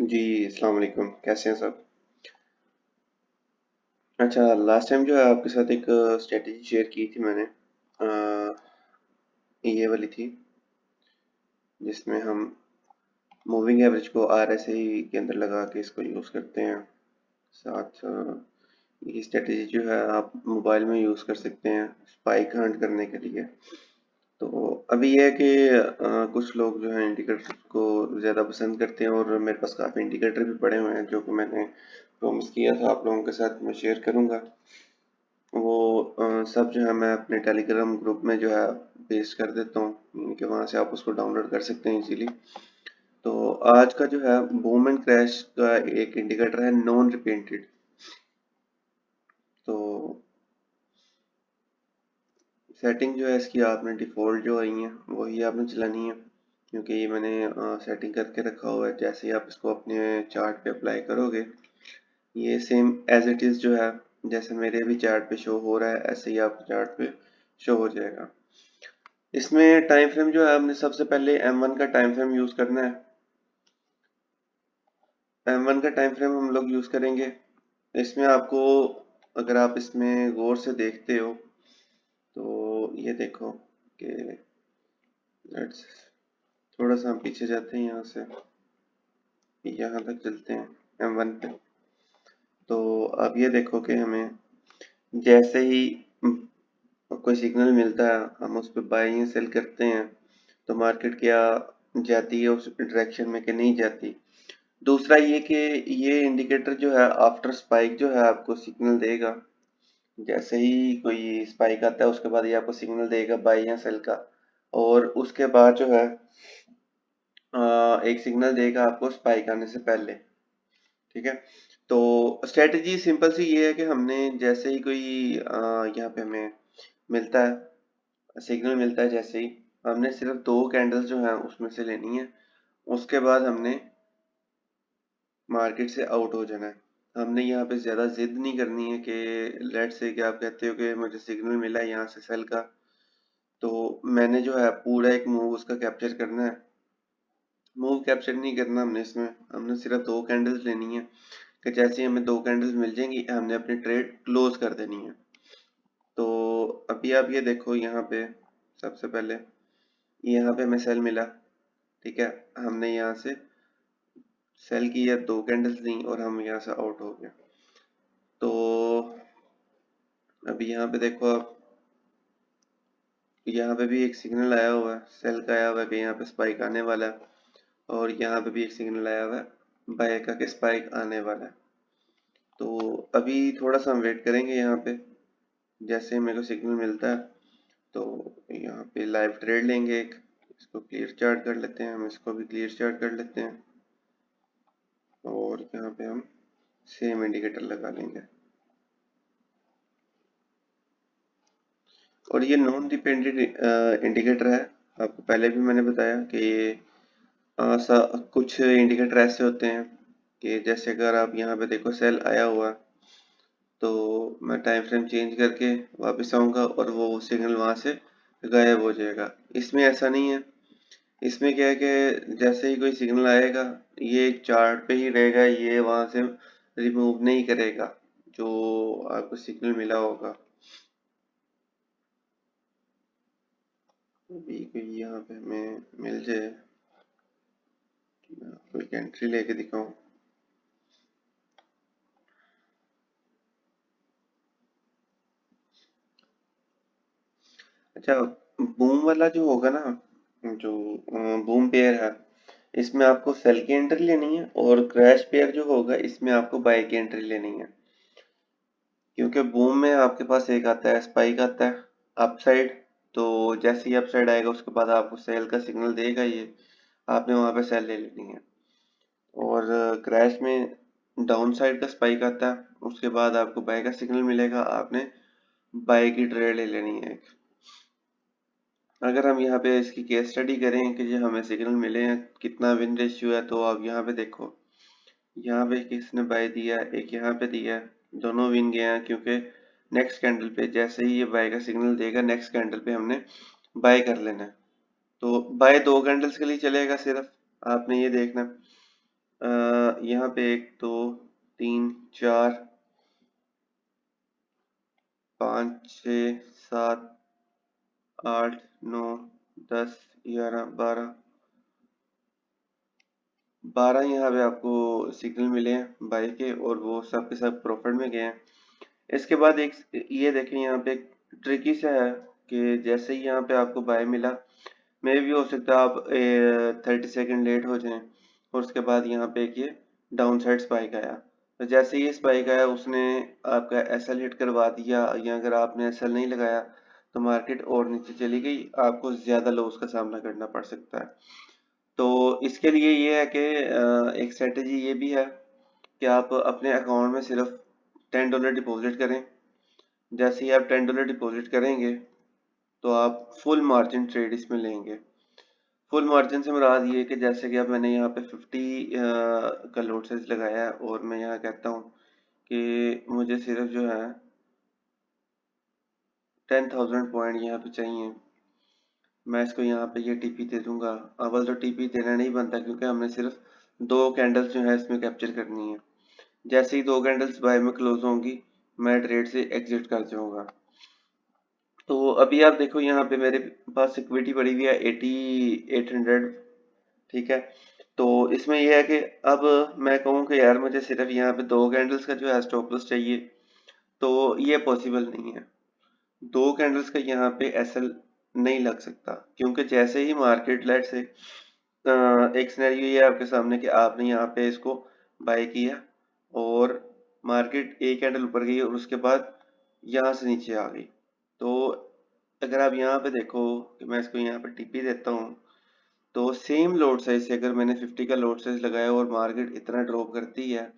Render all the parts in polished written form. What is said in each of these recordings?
जी, अस्सलाम वालेकुम। कैसे हैं सब? अच्छा, लास्ट टाइम जो है आपके साथ एक स्ट्रेटजी शेयर की थी मैंने, ये वाली थी जिसमें हम मूविंग एवरेज को आरएसआई के अंदर लगा के इसको यूज़ करते हैं। साथ ये स्ट्रेटजी जो है आप मोबाइल में यूज़ कर सकते हैं स्पाइक हंट करने के लिए। तो अभी ये है कि कुछ लोग जो है इंडिकेटर को ज़्यादा पसंद करते हैं और मेरे पास काफ़ी इंडिकेटर भी पड़े हुए हैं जो कि मैंने प्रॉमिस किया था आप लोगों के साथ मैं शेयर करूँगा। वो सब जो है मैं अपने टेलीग्राम ग्रुप में जो है पेस्ट कर देता हूँ कि वहाँ से आप उसको डाउनलोड कर सकते हैं इजीली। तो आज का जो है बूम एंड क्रैश का एक इंडिकेटर है नॉन रिपीटेड। तो सेटिंग जो है इसकी आपने डिफ़ॉल्ट जो आई है वही आपने चलानी है, क्योंकि ये मैंने सेटिंग करके रखा हुआ है। जैसे ही आप इसको अपने चार्ट पे अप्लाई करोगे ये सेम एज इट इज़ जो है जैसे मेरे भी चार्ट पे शो हो रहा है ऐसे ही आपके चार्ट पे शो हो जाएगा। इसमें टाइम फ्रेम जो है हमने सबसे पहले M1 का टाइम फ्रेम यूज करना है। M1 का टाइम फ्रेम हम लोग यूज करेंगे। इसमें आपको अगर आप इसमें गौर से देखते हो तो ये देखो कि लेट्स थोड़ा सा हम पीछे जाते हैं यहाँ से यहाँ तक चलते हैं M1 पे। तो अब ये देखो कि हमें जैसे ही कोई सिग्नल मिलता है हम उस पर बाय या सेल करते हैं तो मार्केट क्या जाती है उस डायरेक्शन में कि नहीं जाती। दूसरा ये कि ये इंडिकेटर जो है आफ्टर स्पाइक जो है आपको सिग्नल देगा। जैसे ही कोई स्पाइक आता है उसके बाद ये आपको सिग्नल देगा बाई या सेल का, और उसके बाद जो है एक सिग्नल देगा आपको स्पाइक आने से पहले। ठीक है, तो स्ट्रेटजी सिंपल सी ये है कि हमने जैसे ही कोई यहाँ पे हमें मिलता है सिग्नल मिलता है, जैसे ही हमने सिर्फ दो कैंडल्स जो है उसमें से लेनी है। उसके बाद हमने मार्केट से आउट हो जाना है। हमने यहाँ पे ज़्यादा जिद नहीं करनी है कि लेट से कि आप कहते हो कि मुझे सिग्नल मिला है यहाँ से सेल का, तो मैंने जो है पूरा एक मूव उसका कैप्चर करना है। मूव कैप्चर नहीं करना हमने इसमें, हमने सिर्फ दो कैंडल्स लेनी है कि जैसे ही हमें दो कैंडल्स मिल जाएंगी हमने अपनी ट्रेड क्लोज कर देनी है। तो अभी आप ये देखो यहाँ पे सबसे पहले यहाँ पे हमें सेल मिला। ठीक है, हमने यहाँ से सेल की या दो कैंडल्स ली और हम यहाँ से आउट हो गए। तो अभी यहाँ पे देखो आप यहाँ पे भी एक सिग्नल आया हुआ है सेल का, आया हुआ है कि यहाँ पे स्पाइक आने वाला है, और यहाँ पे भी एक सिग्नल आया हुआ है बाय का कि स्पाइक आने वाला है। तो अभी थोड़ा सा हम वेट करेंगे यहाँ पे, जैसे मेरे को सिग्नल मिलता है तो यहाँ पे लाइव ट्रेड लेंगे एक। इसको क्लियर चार्ट कर लेते हैं, हम इसको भी क्लियर चार्ट कर लेते हैं और यहाँ पे हम सेम इंडिकेटर लगा लेंगे। और ये नॉन डिपेंडेंट इंडिकेटर है, आपको पहले भी मैंने बताया कि ये कुछ इंडिकेटर ऐसे होते हैं कि जैसे अगर आप यहाँ पे देखो सेल आया हुआ तो मैं टाइम फ्रेम चेंज करके वापस आऊँगा और वो सिग्नल वहाँ से गायब हो जाएगा। इसमें ऐसा नहीं है, इसमें क्या है कि जैसे ही कोई सिग्नल आएगा ये चार्ट पे ही रहेगा, ये वहाँ से रिमूव नहीं करेगा जो आपको सिग्नल मिला होगा। अभी कोई यहाँ पे हमें मिल जाए, मैं आपको एक एंट्री लेके दिखाऊं। अच्छा, बूम वाला जो होगा ना, जो बूम पेयर है इसमें आपको सेल की एंट्री लेनी है, और क्रैश पेयर जो होगा इसमें आपको बाय की एंट्री लेनी है। क्योंकि बूम में आपके पास एक आता है स्पाइक आता है अपसाइड, तो जैसे ही अपसाइड आएगा उसके बाद आपको सेल का सिग्नल देगा, ये आपने वहां पे सेल ले लेनी है। और क्रैश में डाउन साइड का स्पाइक आता है, उसके बाद आपको बाय का सिग्नल मिलेगा, आपने बाय की ट्रेड ले लेनी है। अगर हम यहाँ पे इसकी केस स्टडी करें कि जो हमें सिग्नल मिले हैं कितना विन रेशियो है, तो आप यहाँ पे देखो यहाँ पे किसने बाय दिया है, एक यहाँ पे दिया है, दोनों विन गए हैं क्योंकि नेक्स्ट कैंडल पे जैसे ही ये बाय का सिग्नल देगा नेक्स्ट कैंडल पे हमने बाय कर लेना है। तो बाय दो कैंडल्स के लिए चलेगा सिर्फ, आपने ये देखना। यहाँ पे 1 2 3 4 5 6 7 8 9 10 11 12 12 यहाँ पे आपको सिग्नल मिले हैं बाई के, और वो सब के सब प्रॉफिट में गए हैं। इसके बाद एक ये देखें, यहाँ पे एक ट्रिकी सा है कि जैसे ही यहाँ पे आपको बाय मिला, मे भी हो सकता है आप 30 सेकेंड लेट हो जाएं, और उसके बाद यहाँ पे एक ये डाउन साइड स्पाइक आया। तो जैसे ही ये स्पाइक आया, उसने आपका एसएल हिट करवा दिया, या अगर आपने एसएल नहीं लगाया तो मार्केट और नीचे चली गई, आपको ज्यादा लॉस का सामना करना पड़ सकता है। तो इसके लिए ये है कि एक स्ट्रेटेजी ये भी है कि आप अपने अकाउंट में सिर्फ $10 डिपॉजिट करें। जैसे ही आप $10 डिपॉजिट करेंगे, तो आप फुल मार्जिन ट्रेड इसमें लेंगे। फुल मार्जिन से मुराद ये है कि जैसे कि अब मैंने यहाँ पे 50 का लोड साइज लगाया है, और मैं यहाँ कहता हूँ कि मुझे सिर्फ जो है 10,000 पॉइंट यहाँ पे चाहिए। मैं इसको यहाँ पे ये टीपी दे दूंगा। अव्वल तो टीपी देना नहीं बनता, क्योंकि हमने सिर्फ 2 कैंडल्स जो है इसमें कैप्चर करनी है। जैसे ही 2 कैंडल्स बाय में क्लोज होंगी, मैं ट्रेड से एग्जिट कर जाऊंगा। तो अभी आप देखो, यहाँ पे मेरे पास इक्विटी पड़ी हुई है 8800। ठीक है, तो इसमें यह है कि अब मैं कहूँ कि यार मुझे सिर्फ यहाँ पे 2 कैंडल्स का जो है स्टॉप लॉस चाहिए, तो ये पॉसिबल नहीं है। 2 कैंडल्स का यहाँ पे एसएल नहीं लग सकता, क्योंकि जैसे ही मार्केट लेट से एक सिनेरियो ये है आपके सामने कि आपने यहाँ पे इसको बाय किया, और मार्केट एक कैंडल ऊपर गई और उसके बाद यहाँ से नीचे आ गई। तो अगर आप यहाँ पे देखो कि मैं इसको यहाँ पे टीपी देता हूँ, तो सेम लोड साइज से अगर मैंने 50 का लोड साइज लगाया और मार्केट इतना ड्रॉप करती है,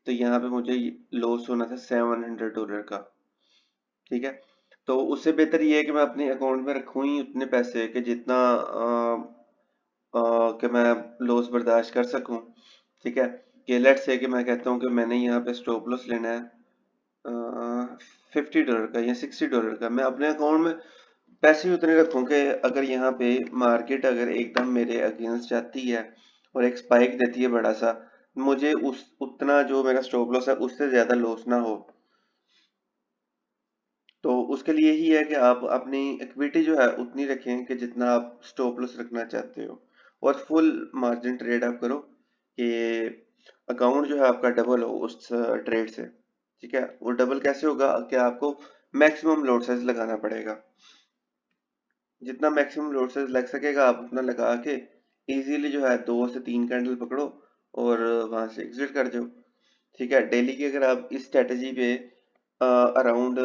तो यहाँ पे मुझे लॉस होना था $700 का। ठीक है, तो उससे बेहतर ये है कि मैं अपने अकाउंट में रखूँ ही उतने पैसे कि जितना कि मैं लॉस बर्दाश्त कर सकूं। ठीक है, कि लेट से कि मैं कहता हूँ कि मैंने यहाँ पे स्टॉप लॉस लेना है $50 का या $60 का। मैं अपने अकाउंट में पैसे ही उतने रखूं कि अगर यहाँ पे मार्केट अगर एकदम मेरे अगेंस्ट जाती है और एक स्पाइक देती है बड़ा सा, मुझे उस उतना जो मेरा स्टॉप लॉस है उससे ज्यादा लॉस ना हो। तो उसके लिए ही है कि आप अपनी इक्विटी जो है उतनी रखें कि जितना आप स्टॉप लॉस रखना चाहते हो, और फुल मार्जिन ट्रेड आप करो कि अकाउंट जो है आपका डबल हो उस ट्रेड से। ठीक है, वो डबल कैसे होगा कि आपको मैक्सिमम लॉट साइज लगाना पड़ेगा। जितना मैक्सिमम लोड साइज लग सकेगा आप उतना लगा के इजीली जो है 2 से 3 कैंडल पकड़ो और वहां से एग्जिट कर जाओ। ठीक है, डेली की अगर आप इस स्ट्रेटेजी पे अराउंड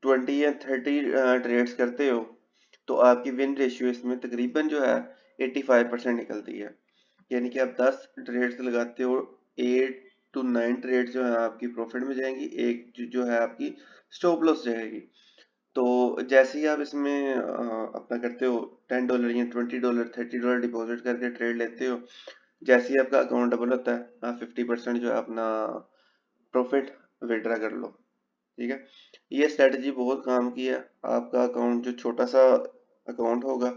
20 या 30 ट्रेड्स करते हो, तो आपकी विन रेशियो इसमें तकरीबन जो है 85% निकलती है। यानी कि आप 10 ट्रेड्स लगाते हो, 8 to 9 ट्रेड्स जो है आपकी प्रॉफिट में जाएंगी, एक जो है आपकी स्टॉप लॉस जाएगी। तो जैसे ही आप इसमें अपना करते हो $10 या $20 $30 डिपॉजिट करके ट्रेड लेते हो, जैसे ही आपका अकाउंट डबल होता है, आप 50% जो है अपना प्रॉफिट विड्रा कर लो। ठीक है, ये स्ट्रेटजी बहुत काम की है। आपका अकाउंट जो छोटा सा अकाउंट होगा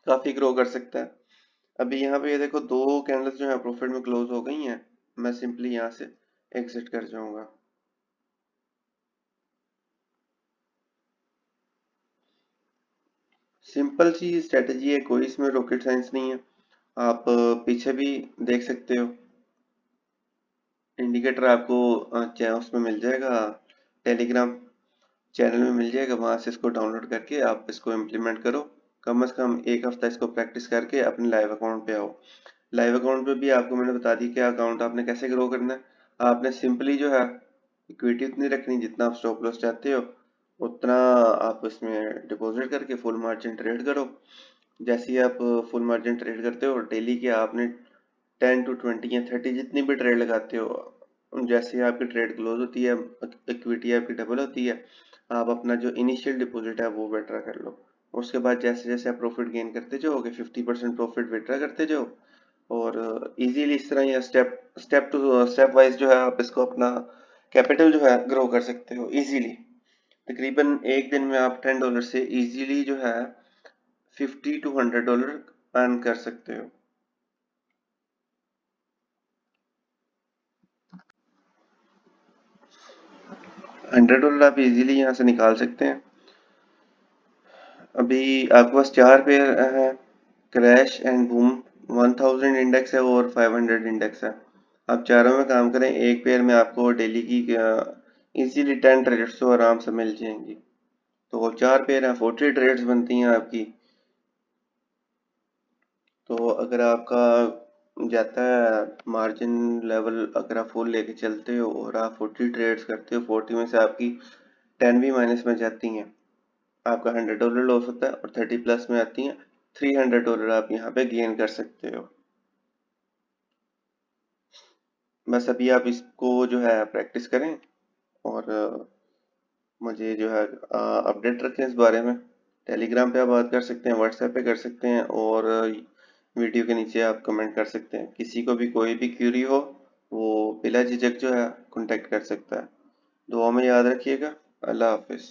काफी ग्रो कर सकता है। अभी यहाँ पे ये देखो, 2 कैंडल्स जो है प्रॉफिट में क्लोज हो गई हैं। मैं सिंपली यहाँ से एग्जिट कर जाऊंगा। सिंपल सी स्ट्रेटजी है, कोई इसमें रॉकेट साइंस नहीं है। आप पीछे भी देख सकते हो, इंडिकेटर आपको उसमें मिल जाएगा, टेलीग्राम चैनल में मिल जाएगा। वहां से इसको डाउनलोड करके आप इसको इम्प्लीमेंट करो। कम से कम एक हफ्ता इसको प्रैक्टिस करके अपने लाइव अकाउंट पे आओ। लाइव अकाउंट पे भी आपको मैंने बता दी कि अकाउंट आपने कैसे ग्रो करना है। आपने सिंपली जो है इक्विटी उतनी रखनी जितना आप स्टॉप लॉस चाहते हो, उतना आप इसमें डिपॉजिट करके फुल मार्जिन ट्रेड करो। जैसे ही आप फुल मार्जिन ट्रेड करते हो, डेली के आपने 10 to 20 या 30 जितनी भी ट्रेड लगाते हो, जैसे ही आपकी ट्रेड क्लोज होती है, इक्विटी आपकी डबल होती है, आप अपना जो इनिशियल डिपॉजिट है वो विड्रा कर लो। उसके बाद जैसे जैसे आप प्रॉफिट गेन करते जाओगे, 50% प्रॉफिट विड्रा करते जाओ, और इजीली इस तरह या स्टेप टू स्टेप वाइज जो है आप इसको अपना कैपिटल जो है ग्रो कर सकते हो इजीली। तकरीबन एक दिन में आप $10 से इजीली जो है $50 to $100 अर्न कर सकते हो। $100 आप इजीली यहाँ से निकाल सकते हैं। अभी आपके पास 4 पेयर है, क्रैश एंड बूम। 1000 इंडेक्स है और 500 इंडेक्स है। आप चारों में काम करें, एक पेयर में आपको डेली की इजीली 10 ट्रेड्स तो आराम से मिल जाएंगी। तो 4 पेयर है, 40 ट्रेड्स बनती हैं आपकी। तो अगर आपका जाता है मार्जिन लेवल, अगर आप फुल लेके चलते हो और आप 40 ट्रेड्स करते हो, 40 में से आपकी 10 भी माइनस में जाती हैं, आपका $100 लॉस होता है और 30 प्लस में आती हैं $300 आप यहाँ पे गेन कर सकते हो। बस अभी आप इसको जो है प्रैक्टिस करें और मुझे जो है अपडेट रखें इस बारे में। टेलीग्राम पे आप बात कर सकते हैं, व्हाट्सएप पे कर सकते हैं और वीडियो के नीचे आप कमेंट कर सकते हैं। किसी को भी कोई भी क्यूरी हो वो बिला झिझक जो है कांटेक्ट कर सकता है। दुआ में याद रखिएगा। अल्लाह हाफिज़।